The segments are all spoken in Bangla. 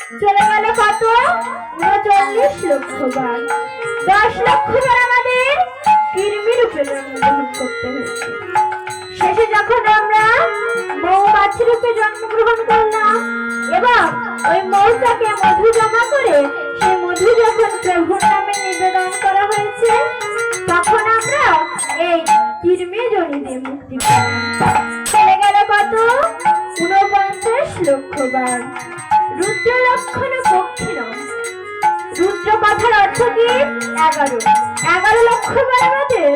চলে গেল কত ৩৯ লক্ষ বার। ১০ লক্ষ বার আমাদের কৃমি রূপে জন্মগ্রহণ করতে হয়েছে। শেষে যখন আমরা মৌমাছি রূপে জন্মগ্রহণ করলাম এবং ওই মৌচাকে মধু জমা করে সেই মধু যখন প্রভুর নামে নিবেদন করা হয়েছে, তখন আমরা এই কৃমি জনি দিয়ে মুক্তি পেলাম। চলে গেল কত ৪৯ লক্ষ বার। রুদ্র লক্ষণ পক্ষিণ, রুদ্র কথার অর্থ কি ১১ লক্ষ বার আমাদের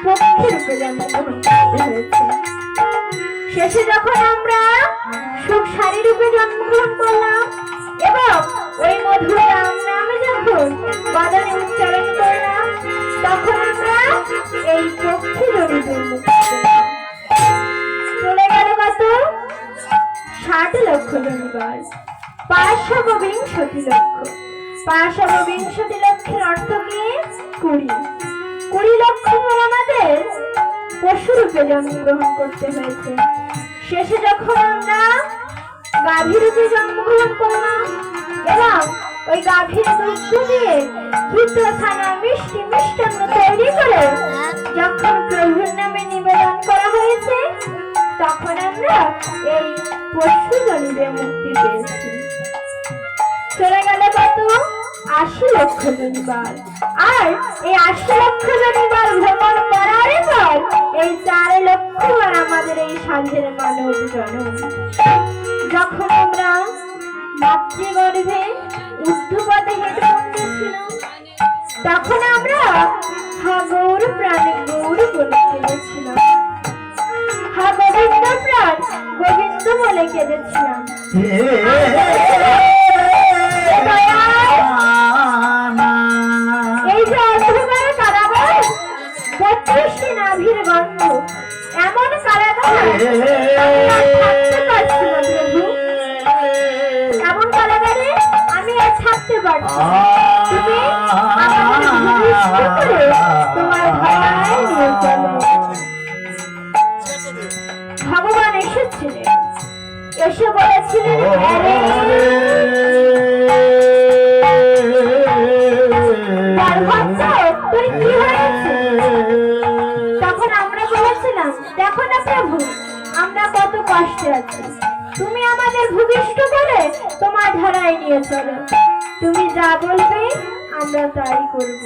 পক্ষী রূপে জন্মগ্রহণ করতে হয়েছে। শেষে যখন আমরা সুখ সারি রূপে জন্মগ্রহণ করলাম এবং ওই মধুর রাম নামে যখন বাদনে উচ্চারণ করলাম, তখন আমরা এই পক্ষী জনিত মুক্তি পেলাম। চলে গেল কত ৬০ লক্ষ জনিবার। ৫২০ লক্ষ। ৫২০ লক্ষের অর্থ কি ২০ লক্ষ বার আমাদের পশু রূপে জন্মগ্রহণ করতে হয়েছে। শেষে যখন আমরা গাভী রূপে জন্মগ্রহণ করলাম এবং ওই গাভীর দুধ দিয়ে ঘৃত ছানা মিষ্টি মিষ্টান্ন তৈরি করে যখন প্রভুর নামে নিবেদন করা হয়েছে, তখন আমরা এই পশু জনিতে মুক্তি পেয়েছি। চলে গেল কত ৮০ লক্ষ জনিবার। আর এই ৮০ লক্ষ জনিবার ভ্রমণ করার পর এই ৪ লক্ষ বার আমাদের এই সাধের মানব জন্ম। যখন আমরা মাতৃগর্ভে ঊর্ধ্বপদে হেঁটে উঠেছিলাম, তখন আমরা হা গৌর প্রাণ গৌর বলে কেঁদেছিলাম, হা গোবিন্দ প্রাণ গোবিন্দ বলে কেঁদেছিলাম। এই যে অন্ধকার কারাগার, ৩২টি নাভির গন্ধ, এমন কারাগার থাকতে পারছি না প্রভু, এমন কারাগারে আমি আর থাকতে পারছি না। তুমি আমাকে ভূমিষ্ঠ করে তোমার ধরায় নিয়ে চলো। ভগবান এসেছিলেন, এসে বলেছিলেন, তোর কি হয়েছে? তখন আমরা বলেছিলাম, দেখো না প্রভু, আমরা কত কষ্টে আছি, তুমি আমাদের ভূমিষ্ঠ করে তোমার ধরায় নিয়ে চলো, তুমি যা বলবে আমরা তাই করব।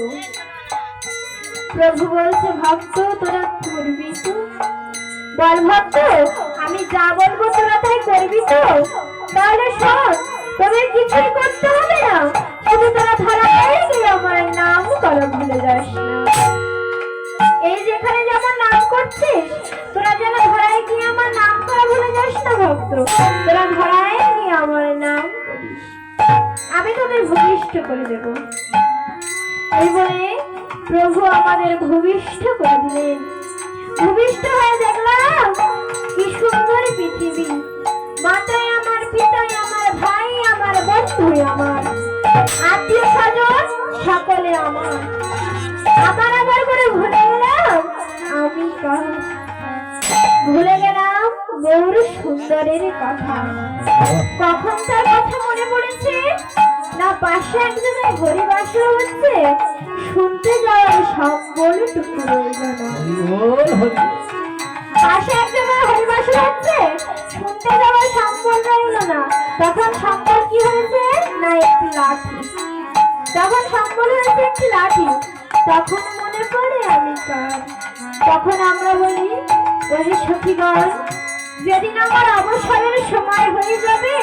প্রভু বলছে, ভক্ত তোরা করবি তো? বল ভক্ত, আমি যা বলবো তোরা তাই করবি তো? তাহলে শোন, তোদের কিছুই করতে হবে না, শুধু তোরা ধরায় গিয়ে আমার নাম করা ভুলে যাস না। এই যেখানে যেমন নাম করছিস, তোরা যেন ধরায় গিয়ে আমার নাম করা ভুলে যাস না ভক্ত, তোরা ধরায় গিয়ে আমার নাম করিস, আমি তোদের ভূমিষ্ঠ করে দেব। এই বলে প্রভু আমাদের ভূমিষ্ঠ করে দিলেন। ভূমিষ্ঠ হয়ে দেখলাম কি সুন্দর পৃথিবী, মাতায় আমার, পিতায় আমার, ভাই আমার, বন্ধু আমার, আত্মীয় স্বজন সকলে আমার। আবার আবার করে ভুলে গেলাম আমি কার, ভুলে গেলাম গৌর সুন্দরের কথা। কখন তার কথা মনে পড়েছে না, পাশে একজনের হরিবাসর হচ্ছে, শুনতে যাওয়ার সম্বলটুকু রইল না। পাশে একজনের হরিবাসর হচ্ছে, শুনতে যাওয়ার সম্বল রইল না। তখন সম্বল কি হয়েছে না, একটি লাঠি। তখন সম্বল হয়েছে একটি লাঠি। তখন মনে পড়ে আমি কার। তখন আমরা বলি, ওরে সখীগণ, যেদিন আমার অবসরের সময় হয়ে যাবে,